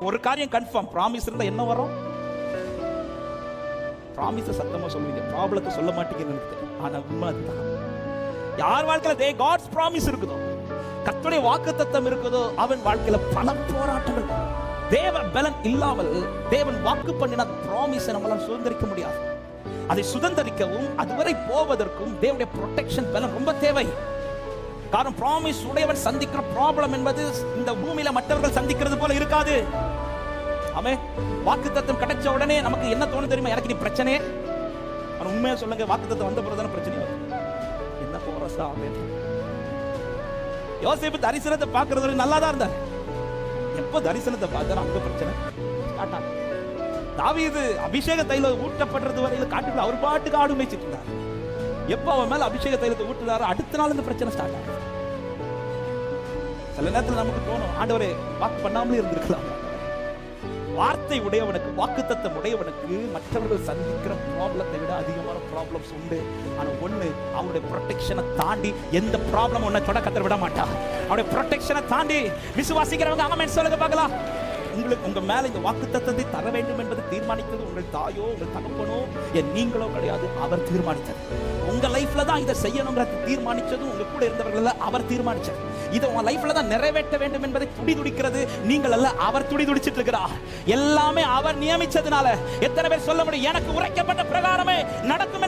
ஒரு காரியம் confirm, promise இருந்தா என்ன வரும்? பிராமிஸ் சத்தமா சொல்லுவீங்க, ப்ராப்ளத்தை சொல்ல மாட்டீங்கன்னு. ஆனா உண்மை அதுதான். யார் வாழ்க்கையில காட்ஸ் பிராமிஸ் இருக்குதோ, கர்த்தருடைய வாக்குத்தத்தம் இருக்குதோ, அவன் வாழ்க்கையில பல போராட்டங்கள். தேவ பலன் இல்லாமல் தேவன் வாக்கு பண்ணின பிராமிஸை நம்மளால சுதந்திரிக்க முடியாது. அதை சுதந்திரிக்கவும் அதுவரை போவதற்கும் தேவனுடைய ப்ரொடெக்ஷன் பலன் ரொம்ப தேவை. காரணம், பிராமிஸ் உடையவன் சந்திக்கிற ப்ராப்ளம் என்பது இந்த பூமியில மற்றவர்கள் சந்திக்கிறது போல இருக்காது. ஆமே, வாக்குத்தத்தம் கிடைச்ச உடனே நமக்கு என்ன தோணும் தெரியுமா? எனக்கு நீ பிரச்சனை. ஆனா உண்மையா சொல்லுங்க, வாக்குத்தத்தம் வந்த பிறகு தானே பிரச்சனை வரும். என்ன போறசா? யோசேப்பு தரிசனத்தை பார்க்கறது நல்லா தான் இருந்தார். எப்போ தரிசனத்தை பார்த்தாலும் அங்க பிரச்சனை ஸ்டார்ட் ஆகும். தாவீது அபிஷேக தைலம் ஊட்டப்படுறது வரையில காட்டுக்குள்ள அவர் பாட்டுக்கு ஆடு மேய்ச்சிட்டு இருந்தார். எப்போ அவன் மேல அபிஷேக தைலத்தை ஊட்டுறாரு, அடுத்த நாள் இந்த பிரச்சனை ஸ்டார்ட் ஆகும். சில நேரத்தில் நமக்கு தோணும், ஆண்டவரே வாக்கு பண்ணாமலே இருந்திருக்கலாம். வார்த்தை உடையவனுக்கு, வாக்குத்தத்தம் உடையவனுக்கு மற்றவர்கள் சந்திக்கிற ப்ராப்ளத்தை விட அதிகமான ப்ராப்ளம்ஸ் உண்டு. ஆனா ஒண்ணு, அவருடைய ப்ரொடெக்ஷனை தாண்டி எந்த ப்ராப்ளம் ஒன்ன தொட கத்தர் விட மாட்டா. அவருடைய ப்ரொடெக்ஷனை தாண்டி விசுவாசிக்கிறவங்க ஆமென் சொல்லுங்க பார்க்கலாம். உங்களுக்கு உங்க மேல இந்த வாக்குத்தத்தத்தை தர வேண்டும் என்பது தீர்மானித்தது உங்கள் தாயோ, உங்கள் தகப்பனோ, நீங்களோ கிடையாது. அவர் தீர்மானித்தது. உங்க லைஃப்ல தான் இதை செய்யணுங்கிறது தீர்மானிச்சது உங்க கூட இருந்தவர்கள் அவர் தீர்மானிச்சது. இதை உங்க லைஃப்ல தான் நிறைவேற்ற வேண்டும் என்பதை துடிதுடிக்கிறது நீங்கள் அல்ல, அவர் துடிதுடிச்சிட்டு இருக்கிறார். எல்லாமே அவர் நியமிச்சதுனால எத்தனை பேர் சொல்ல முடியும், எனக்கு உரைக்கப்பட்ட பிரகாரமே நடக்கும்?